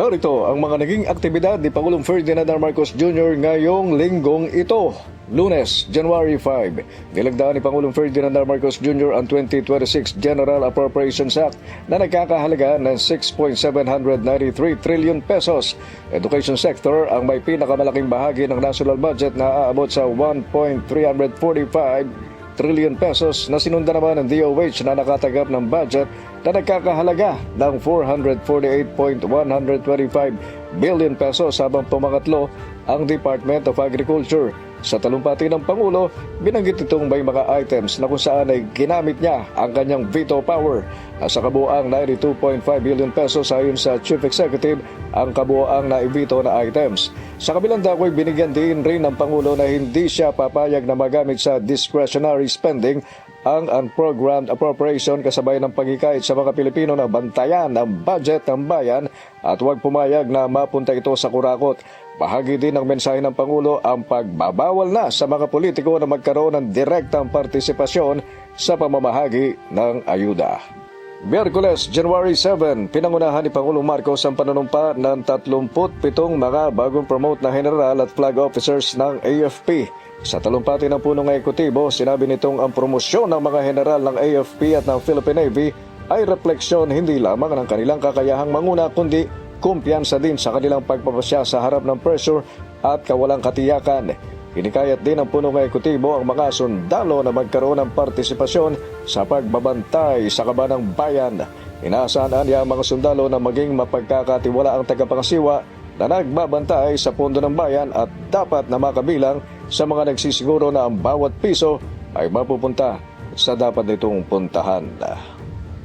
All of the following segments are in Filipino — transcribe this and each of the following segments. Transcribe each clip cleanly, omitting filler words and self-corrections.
Narito ang mga naging aktibidad ni Pangulong Ferdinand R. Marcos Jr. ngayong linggong ito. Lunes, January 5, nilagdaan ni Pangulong Ferdinand R. Marcos Jr. ang 2026 General Appropriations Act na nagkakahalaga ng 6.793 trillion pesos. Education sector ang may pinakamalaking bahagi ng national budget na aabot sa 1.345 trillion pesos na sinunda naman ng DOH na nakatagap ng budget na nagkakahalaga ng 448.125 billion pesos habang pumangatlo ang Department of Agriculture. Sa talumpati ng Pangulo, binanggit itong may mga items na kung saan ay ginamit niya ang kanyang veto power. Sa kabuoang 92.5 billion pesos ayon sa Chief Executive ang kabuoang naibito na items. Sa kabilang dako ay binigyan din rin ng Pangulo na hindi siya papayag na magamit sa discretionary spending ang unprogrammed appropriation kasabay ng paghikayat sa mga Pilipino na bantayan ang budget ng bayan at huwag pumayag na mapunta ito sa kurakot. Bahagi din ng mensahe ng Pangulo ang pagbabawal na sa mga politiko na magkaroon ng direktang partisipasyon sa pamamahagi ng ayuda. Miyerkules, January 7, pinangunahan ni Pangulong Marcos ang panunumpa ng 37 mga bagong promote na general at flag officers ng AFP. Sa talumpati ng punong ekutibo, sinabi nitong ang promosyon ng mga general ng AFP at ng Philippine Navy ay refleksyon hindi lamang ng kanilang kakayahang manguna kundi kumpiyansa din sa kanilang pagpapasya sa harap ng pressure at kawalang katiyakan. Hinikayat din ng punong ekutibo ang mga sundalo na magkaroon ng partisipasyon sa pagbabantay sa kabanang bayan. Inaasahan niya ang mga sundalo na maging mapagkakatiwala ang tagapangasiwa na nagbabantay sa pondo ng bayan at dapat na makabilang sa mga nagsisiguro na ang bawat piso ay mapupunta sa dapat nitong puntahan.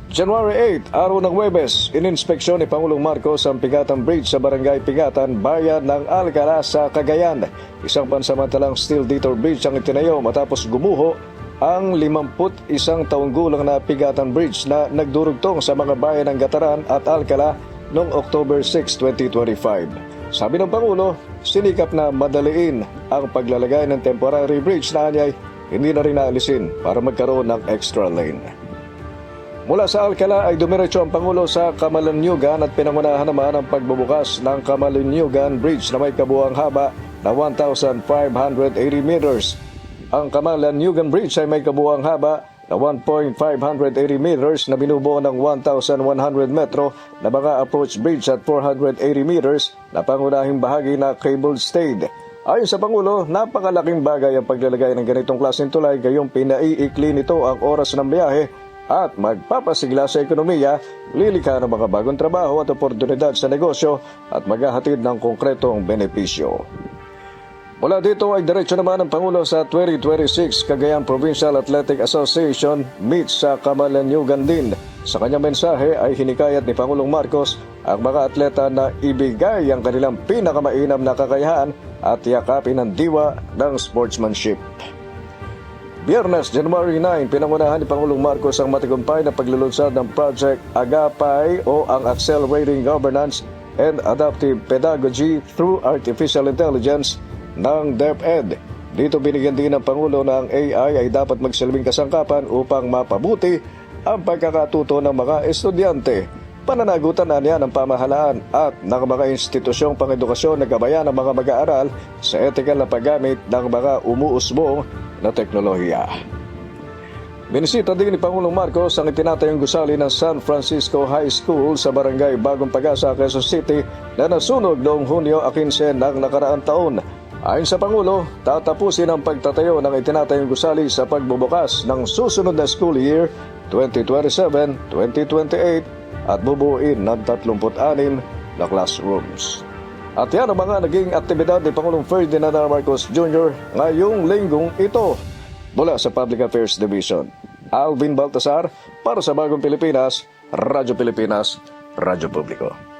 January 8, araw ng Huwebes, ininspeksyon ni Pangulong Marcos ang Pigatan Bridge sa Barangay Pigatan, bayan ng Alcala sa Cagayan. Isang pansamantalang steel detour bridge ang itinayo matapos gumuho ang 51 taong gulang na Pigatan Bridge na nagdurugtong sa mga bayan ng Gataran at Alcala noong October 6, 2025. Sabi ng Pangulo, sinikap na madaliin ang paglalagay ng temporary bridge na anyay hindi na rin naalisin para magkaroon ng extra lane. Mula sa Alcala ay dumiretso ang Pangulo sa Camalaniugan at pinangunahan naman ang pagbubukas ng Camalaniugan Bridge na may kabuuang haba na 1,580 meters. Ang Camalaniugan Bridge ay may kabuuang haba na 1,580 meters na binubuo ng 1,100 metro na mga approach bridge at 480 meters na pangunahing bahagi na cable stayed. Ayon sa Pangulo, napakalaking bagay ang paglalagay ng ganitong klaseng tulay gayong pinaiikli nito ang oras ng biyahe at magpapasigla sa ekonomiya, lilikha ng mga bagong trabaho at oportunidad sa negosyo at maghahatid ng konkretong benepisyo. Mula dito ay diretso naman ang Pangulo sa 2026 Cagayan Provincial Athletic Association meet sa Camalaniugan din. Sa kanyang mensahe ay hinikayat ni Pangulong Marcos ang mga atleta na ibigay ang kanilang pinakamainam na kakayahan at yakapin ang diwa ng sportsmanship. Biyernes, January 9, pinangunahan ni Pangulong Marcos ang matagumpay na paglulunsad ng Project Agapay o ang Accelerating Governance and Adaptive Pedagogy through Artificial Intelligence ng DepEd. Dito binigyan din ng Pangulo na ang AI ay dapat magsilbing kasangkapan upang mapabuti ang pagkakatuto ng mga estudyante. Pananagutan na niya ng pamahalaan at ng mga institusyong pangedukasyon na gabayan ng mga mag-aaral sa ethical na paggamit ng mga umuusbong na teknolohiya. Binisita din ni Pangulong Marcos ang itinatayong gusali ng San Francisco High School sa Barangay Bagong Pag-asa, Quezon City na nasunog noong Hunyo 15 ng nakaraang taon. Ayon sa Pangulo, tatapusin ang pagtatayo ng itinatayong gusali sa pagbubukas ng susunod na school year 2027-2028 at bubuin ng 36 na classrooms. At yan ang mga naging aktibidad ni Pangulong Ferdinand R. Marcos Jr. ngayong linggong ito. Mula sa Public Affairs Division, Alvin Baltasar para sa Bagong Pilipinas, Radyo Pilipinas, Radyo Publiko.